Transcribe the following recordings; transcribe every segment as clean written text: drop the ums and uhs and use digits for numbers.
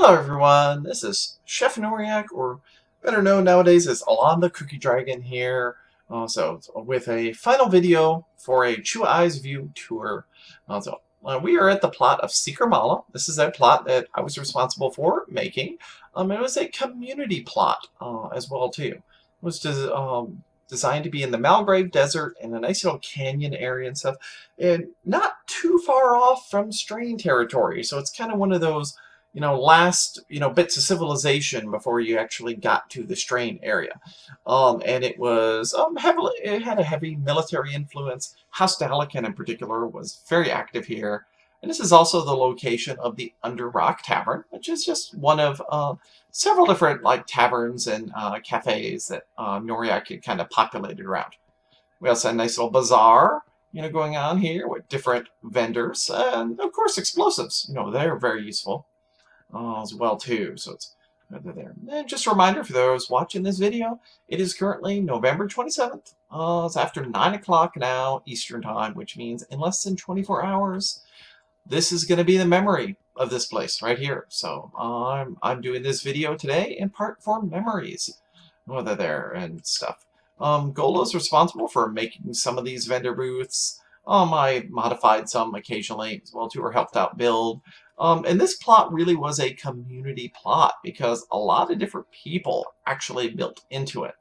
Hello everyone, this is Chef Noriak, or better known nowadays as Alon the Cookie Dragon here. With a final video for a Chew Eyes View tour. We are at the plot of Seeker Molluh. This is a plot that I was responsible for making. It was a community plot as well too. It was designed to be in the Malgrave Desert in a nice little canyon area and stuff, and not too far off from Strain territory. So it's kind of one of those last, bits of civilization before you actually got to the Strain area. And it was it had a heavy military influence. House Dalakan in particular was very active here. And this is also the location of the Under Rock Tavern, which is just one of several different taverns and cafes that Noriak had kind of populated around. We also had a nice little bazaar, going on here with different vendors and of course explosives. They're very useful as well too. So it's there. And just a reminder for those watching this video, it is currently November 27th. It's after 9 o'clock now Eastern time, which means in less than 24 hours, this is going to be the memory of this place right here. So I'm doing this video today in part for memories, whether there and stuff. Golo is responsible for making some of these vendor booths. I modified some occasionally as well too, or helped out build. And this plot really was a community plot because a lot of different people actually built into it.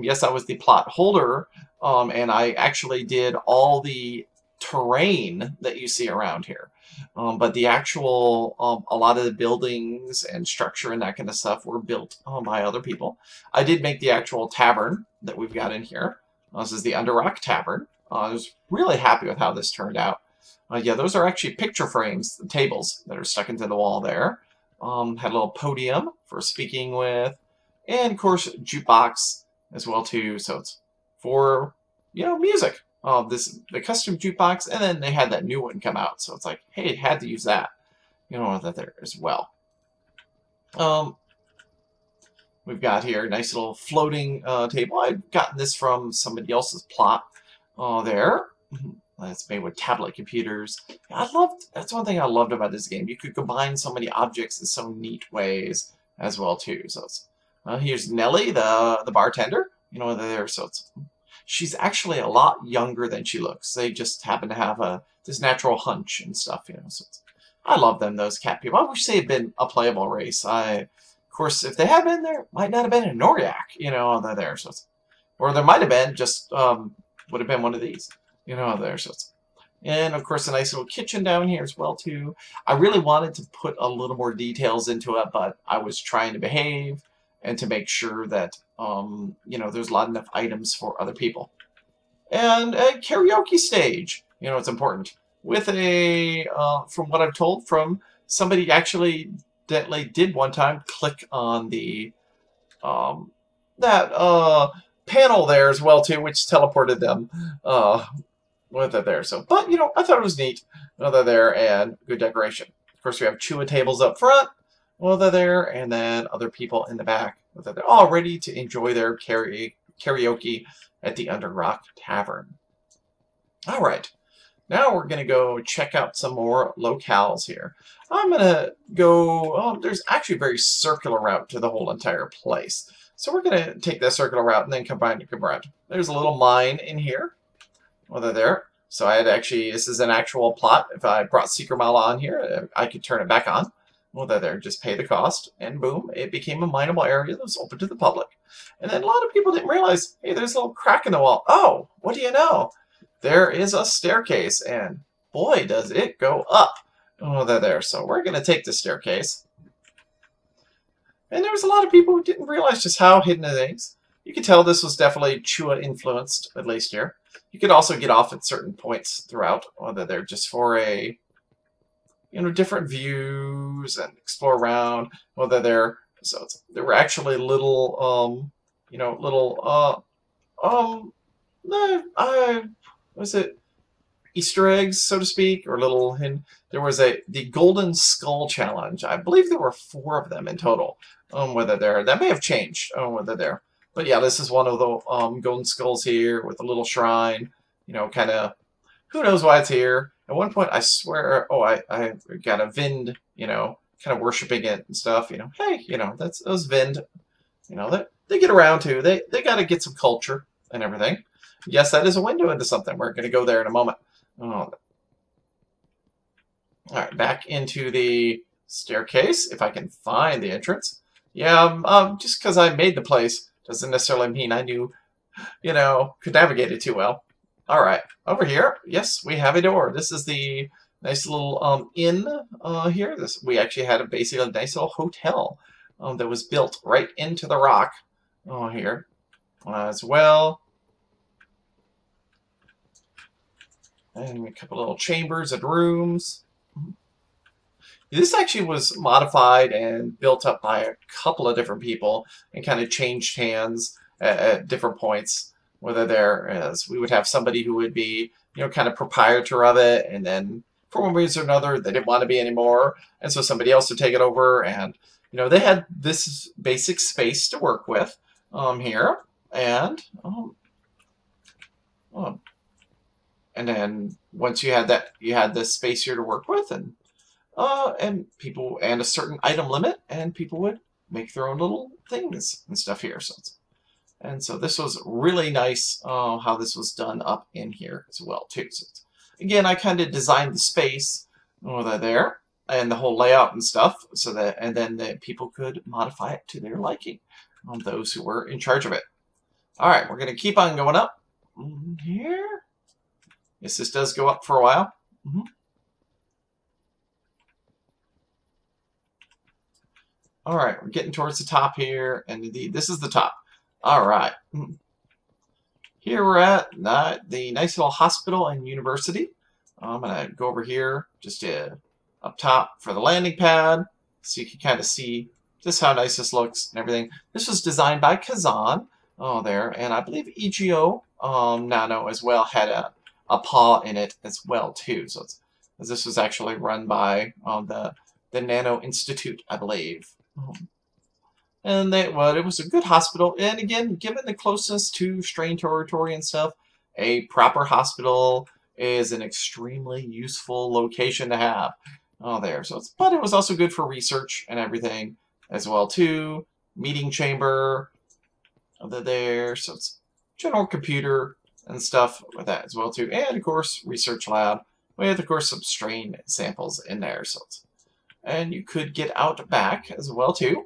Yes, I was the plot holder, and I actually did all the terrain that you see around here. But the actual, a lot of the buildings and structure and that kind of stuff were built by other people. I did make the actual tavern that we've got in here. This is the Under Rock Tavern. I was really happy with how this turned out. Yeah, those are actually picture frames, the tables that are stuck into the wall there. Had a little podium for speaking with, and of course jukebox as well too. So it's for music. The custom jukebox, and then they had that new one come out. So it's like, hey, it had to use that. That there as well. We've got here a nice little floating table. I've gotten this from somebody else's plot there. It's made with tablet computers. That's one thing I loved about this game. You could combine so many objects in so neat ways as well too. So it's, here's Nellie, the bartender. There. So she's actually a lot younger than she looks. They just happen to have this natural hunch and stuff. So I love them, those cat people. I wish they had been a playable race. Of course, if they had been there, might not have been a Noriak. They're there. So or there might have been just would have been one of these. There. So and of course a nice little kitchen down here as well too. I really wanted to put a little more details into it, but I was trying to behave and to make sure that there's a lot enough items for other people. And a karaoke stage. It's important. With a from what I've told from somebody actually that did one time click on the panel there as well too, which teleported them with it there. So, but I thought it was neat. They're there, and good decoration. Of course, we have Chewa tables up front. They're there, and then other people in the back. They're all ready to enjoy their karaoke at the Under Rock Tavern. All right, now we're gonna go check out some more locales here. I'm gonna go. There's actually a very circular route to the whole entire place. So we're going to take that circular route and then come around. There's a little mine in here. They're there. So I had actually, this is an actual plot. If I brought Seeker Molluh on here, I could turn it back on. They're there. Just pay the cost. And boom, it became a mineable area that was open to the public. And then a lot of people didn't realize, hey, there's a little crack in the wall. Oh, what do you know? There is a staircase. And boy, does it go up. They're there. So we're going to take the staircase. And there was a lot of people who didn't realize just how hidden it is. You could tell this was definitely Chewa influenced, at least here. You could also get off at certain points throughout, whether they're just for a, different views and explore around, whether they're, so there were actually little, was it Easter eggs, so to speak, or little hint. There was the Golden Skull Challenge. I believe there were 4 of them in total. Whether they're, that may have changed. Whether they're, but yeah, this is one of the golden skulls here with a little shrine. Kind of, who knows why it's here. At one point, I swear, I got a Vind, kind of worshiping it and stuff. You know, hey, you know, that's those Vind. You know, they get around to. They got to get some culture and everything. Yes, that is a window into something. We're going to go there in a moment. Oh. All right, back into the staircase, if I can find the entrance. Yeah, just because I made the place doesn't necessarily mean I knew, you know, could navigate it too well. All right, over here, yes, we have a door. This is the nice little inn here. We actually had basically a nice little hotel that was built right into the rock here as well. And a couple little chambers and rooms. This actually was modified and built up by a couple of different people and kind of changed hands at different points. Whether there is, we would have somebody who would be, you know, kind of proprietor of it, and then for one reason or another, they didn't want to be anymore, and so somebody else would take it over. And you know, they had this basic space to work with here, and then once you had that, you had this space here to work with, and people, and a certain item limit, and people would make their own little things and stuff here. So this was really nice how this was done up in here as well too. So again, I kind of designed the space over there and the whole layout and stuff, so that, and then the people could modify it to their liking. Those who were in charge of it. All right, we're going to keep on going up here. Yes, this does go up for a while. All right, we're getting towards the top here, and indeed, this is the top. All right. Here we're at the nice little hospital and university. I'm going to go over here just up top for the landing pad, so you can kind of see just how nice this looks and everything. This was designed by Kazan there, and I believe EGO Nano as well had a paw in it as well too. So this was actually run by the Nano Institute, I believe. And it was a good hospital. And again, given the closeness to strain territory and stuff, a proper hospital is an extremely useful location to have there. So but it was also good for research and everything as well too. Meeting chamber there. So it's general computer and stuff with that as well too. And of course, research lab with of course some strain samples in there. So and you could get out back as well too.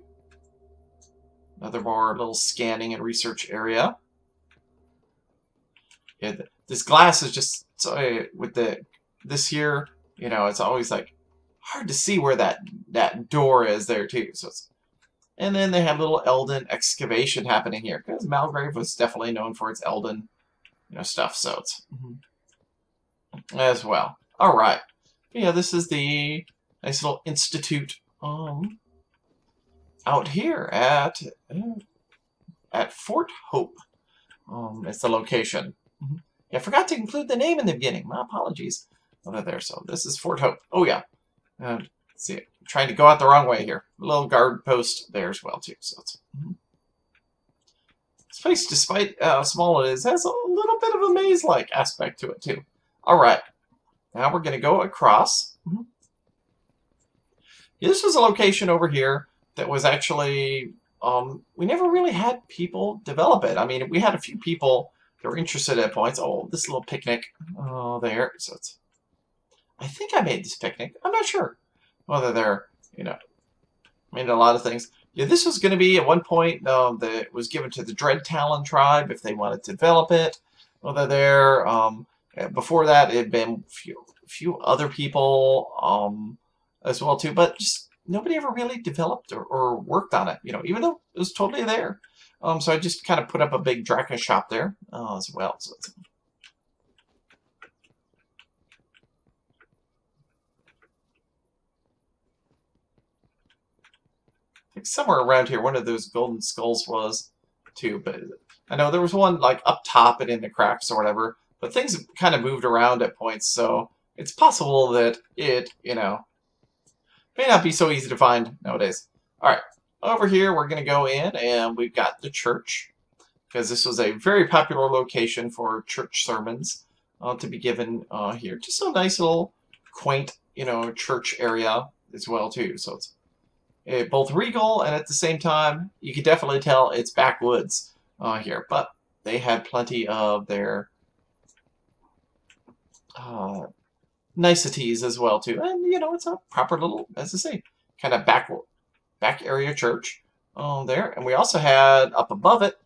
Another more little scanning and research area. Yeah, this glass is just so with this here, you know, it's always like hard to see where that door is there too. So and then they have little Elden excavation happening here because Malgrave was definitely known for its Elden, you know, stuff. So it's as well. All right, yeah, this is the nice little institute. Out here at Fort Hope. It's the location. Yeah, I forgot to include the name in the beginning. My apologies. Over there. So this is Fort Hope. Oh yeah. Let's see, I'm trying to go out the wrong way here. A little guard post there as well too. So it's, this place, despite how small it is, has a little bit of a maze-like aspect to it too. All right. Now we're going to go across. Yeah, this was a location over here that was actually, we never really had people develop it. I mean, we had a few people that were interested at points. Oh, this little picnic there. So it's, I think I made this picnic. I'm not sure whether they're, you know, made a lot of things. Yeah, this was going to be at one point that was given to the Dread Talon tribe if they wanted to develop it. Whether they're, before that, it had been a few other people as well too, but just nobody ever really developed or worked on it, you know, even though it was totally there. So I just kind of put up a big Draka shop there as well. So it's, I think somewhere around here, one of those golden skulls was too, but I know there was one like up top and in the cracks or whatever, but things kind of moved around at points. So it's possible that it, you know, may not be so easy to find nowadays. All right, over here we're going to go in and we've got the church because this was a very popular location for church sermons to be given here. Just a nice little quaint, you know, church area as well too. So it's both regal and at the same time, you could definitely tell it's backwoods here. But they had plenty of their niceties as well too, and you know, it's a proper little, as I say, kind of back area church there. And we also had up above it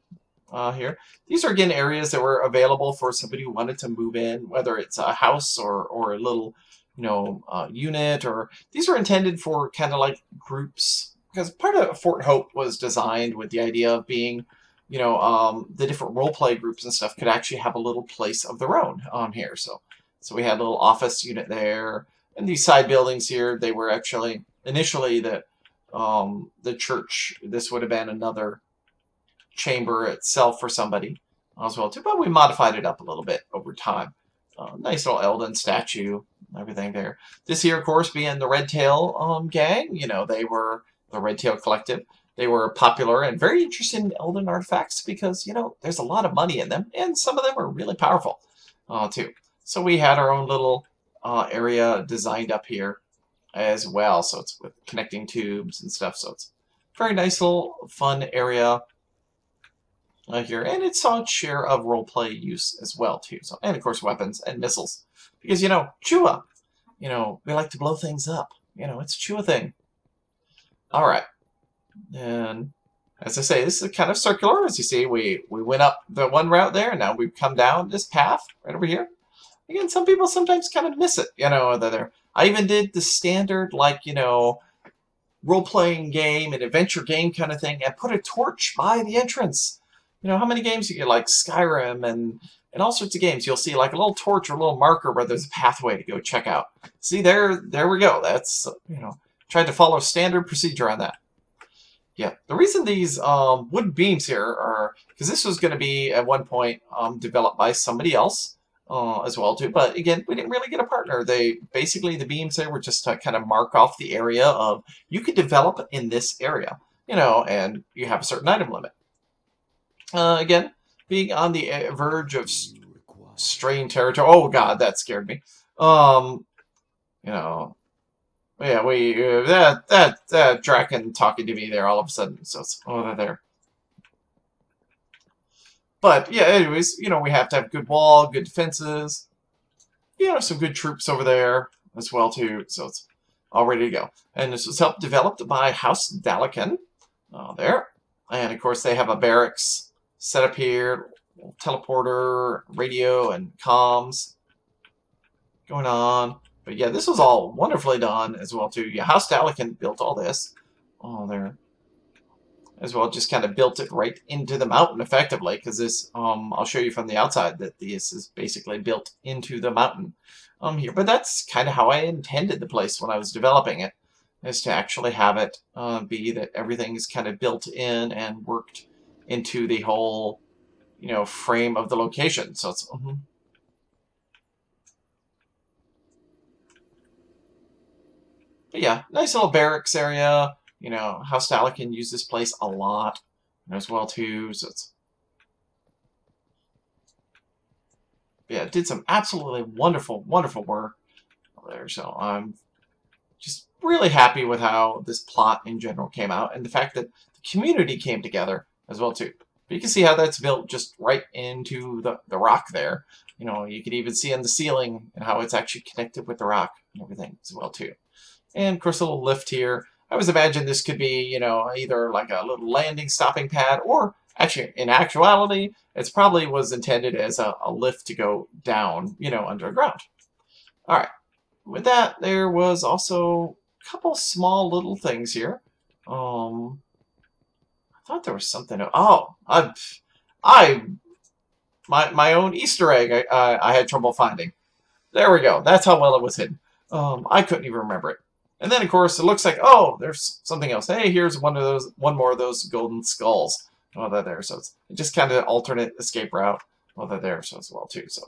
here. These are again areas that were available for somebody who wanted to move in, whether it's a house or a little, you know, unit, or these are intended for kind of like groups, because part of Fort Hope was designed with the idea of being, you know, the different role play groups and stuff could actually have a little place of their own here. So we had a little office unit there, and these side buildings here, they were actually initially the church. This would have been another chamber itself for somebody as well too, but we modified it up a little bit over time. Nice little Eldon statue, everything there. This here, of course, being the Red Tail gang. You know, they were the Red Tail Collective. They were popular and very interested in Eldon artifacts because, you know, there's a lot of money in them, and some of them are really powerful too. So we had our own little area designed up here as well. So it's with connecting tubes and stuff. So it's a very nice little fun area here. And it saw its share of roleplay use as well too. So, and of course weapons and missiles. Because, you know, Chua, you know, we like to blow things up. You know, it's a Chua thing. All right. And as I say, this is kind of circular. As you see, we went up the one route there, and now we've come down this path right over here. Again, some people sometimes kind of miss it, you know. I even did the standard, like, you know, role-playing game and adventure game kind of thing, and put a torch by the entrance. You know, how many games you get, like Skyrim and all sorts of games, you'll see like a little torch or a little marker where there's a pathway to go check out. See, there we go. That's, you know, tried to follow standard procedure on that. Yeah, the reason these wooden beams here are, because this was going to be at one point developed by somebody else as well too, but again, we didn't really get a partner. Basically, the beams there were just to kind of mark off the area of, you could develop in this area, you know, and you have a certain item limit. Again, being on the verge of strained territory. Oh God, that scared me. You know, yeah, that Draken talking to me there all of a sudden. So it's over there. But yeah, anyways, you know, we have to have good wall, good defenses. You know, some good troops over there as well too. So it's all ready to go. And this was helped developed by House Dalakan there. And of course, they have a barracks set up here, teleporter, radio, and comms going on. But yeah, this was all wonderfully done as well too. Yeah, House Dalakan built all this there as well. Just kind of built it right into the mountain effectively, because this I'll show you from the outside that this is basically built into the mountain here. But that's kind of how I intended the place when I was developing it, is to actually have it be that everything is kind of built in and worked into the whole, you know, frame of the location. So it's but yeah, nice little barracks area. You know, House Dalakan used this place a lot as well too. So it's, yeah, it did some absolutely wonderful work there. So I'm just really happy with how this plot in general came out, and the fact that the community came together as well too. But you can see how that's built just right into the rock there. You know, you could even see on the ceiling and how it's actually connected with the rock and everything as well too. And of course, a little lift here. I always imagine this could be, you know, either like a little landing stopping pad, or actually, in actuality, it's probably was intended as a lift to go down, you know, underground. All right. With that, there was also a couple small little things here. I thought there was something. Oh, my own Easter egg. I had trouble finding. There we go. That's how well it was hidden. I couldn't even remember it. And then, of course, it looks like, oh, there's something else. Hey, here's one more of those golden skulls. Oh, they're there. So it's just kind of alternate escape route. Oh, they're there so as well too. So,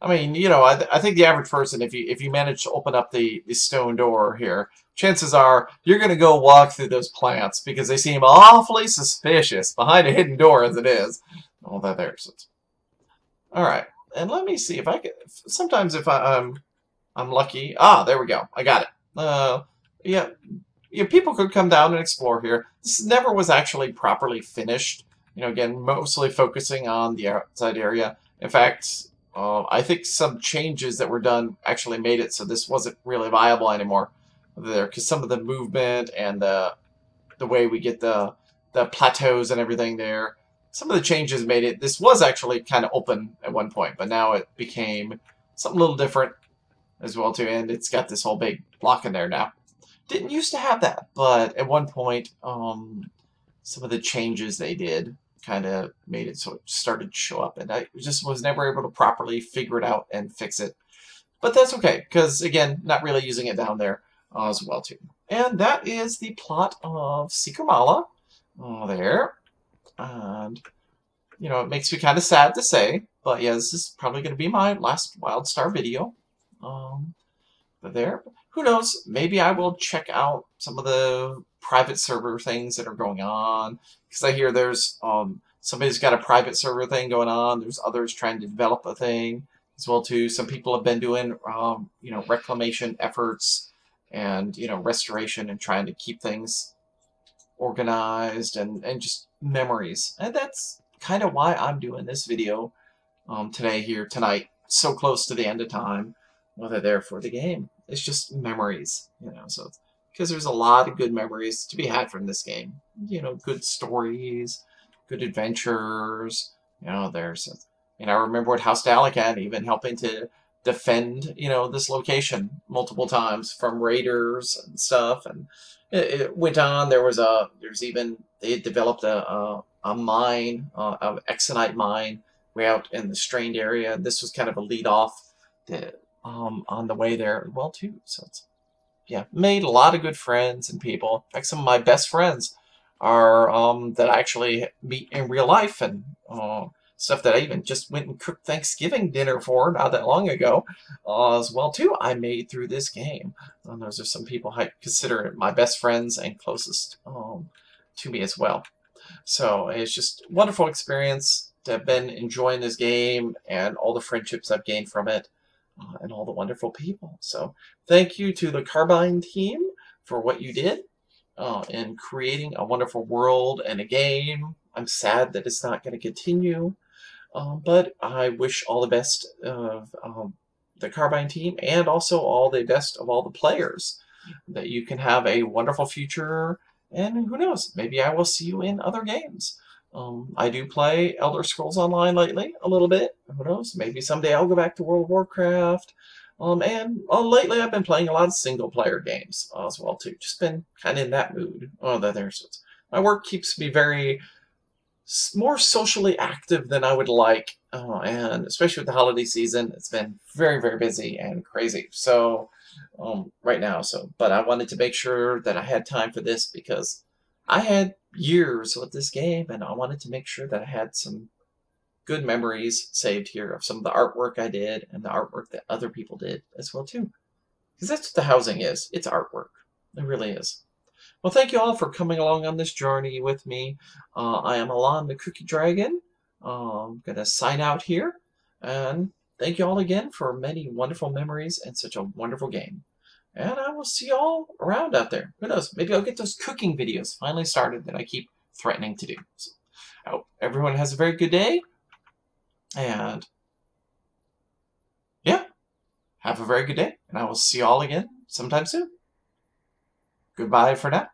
I mean, you know, I think the average person, if you manage to open up the stone door here, chances are you're going to go walk through those plants because they seem awfully suspicious behind a hidden door as it is. Oh, they're there. So all right, and let me see if I can. Sometimes if I'm lucky. Ah, there we go. I got it. Yeah, people could come down and explore here. This never was actually properly finished. Again, mostly focusing on the outside area. In fact, I think some changes that were done actually made it so this wasn't really viable anymore there, because some of the movement and the way we get the plateaus and everything there, some of the changes made it. This was actually kind of open at one point, but now it became something a little different as well too, and it's got this whole big block in there now. Didn't used to have that, but at one point, some of the changes they did kind of made it so it started to show up, and I just was never able to properly figure it out and fix it. But that's okay, because again, not really using it down there as well too. And that is the plot of Seeker Molluh there. And, it makes me kind of sad to say, but yeah, this is probably going to be my last Wildstar video. But there, who knows, maybe I will check out some of the private server things that are going on, because I hear there's somebody's got a private server thing going on. There's others trying to develop a thing as well too. Some people have been doing reclamation efforts and restoration and trying to keep things organized and just memories. And that's kind of why I'm doing this video tonight, so close to the end of time, whether they're for the game. It's just memories, so because there's a lot of good memories to be had from this game. Good stories, good adventures. There's I remember what House Dalek had, even helping to defend this location multiple times from raiders and stuff, and it went on. They had developed a mine, an Exonite mine way out in the Strained area. This was kind of a lead off on the way there well too. So it's made a lot of good friends and people. In fact, some of my best friends are that I actually meet in real life, and stuff that I even just went and cooked Thanksgiving dinner for not that long ago as well too. I made through this game. Those are some people I consider my best friends and closest to me as well. So it's just a wonderful experience to have been enjoying this game and all the friendships I've gained from it, and all the wonderful people. So thank you to the Carbine team for what you did in creating a wonderful world and a game. I'm sad that it's not going to continue, but I wish all the best of the Carbine team, and also all the best of all the players, that you can have a wonderful future, and who knows, maybe I will see you in other games. I do play Elder Scrolls Online lately, a little bit. Who knows? Maybe someday I'll go back to World of Warcraft. And lately I've been playing a lot of single-player games as well too. Just been kind of in that mood. My work keeps me more socially active than I would like, and especially with the holiday season, it's been very, very busy and crazy. So right now, but I wanted to make sure that I had time for this, because I had years with this game, and I wanted to make sure that I had some good memories saved here of some of the artwork I did and the artwork that other people did as well too. Because that's what the housing is. It's artwork. It really is. Well, thank you all for coming along on this journey with me. I am Alon the Cookie Dragon. I'm going to sign out here. And thank you all again for many wonderful memories and such a wonderful game. And I will see you all around out there. Who knows? Maybe I'll get those cooking videos finally started that I keep threatening to do. So, I hope everyone has a very good day. And have a very good day. And I will see you all again sometime soon. Goodbye for now.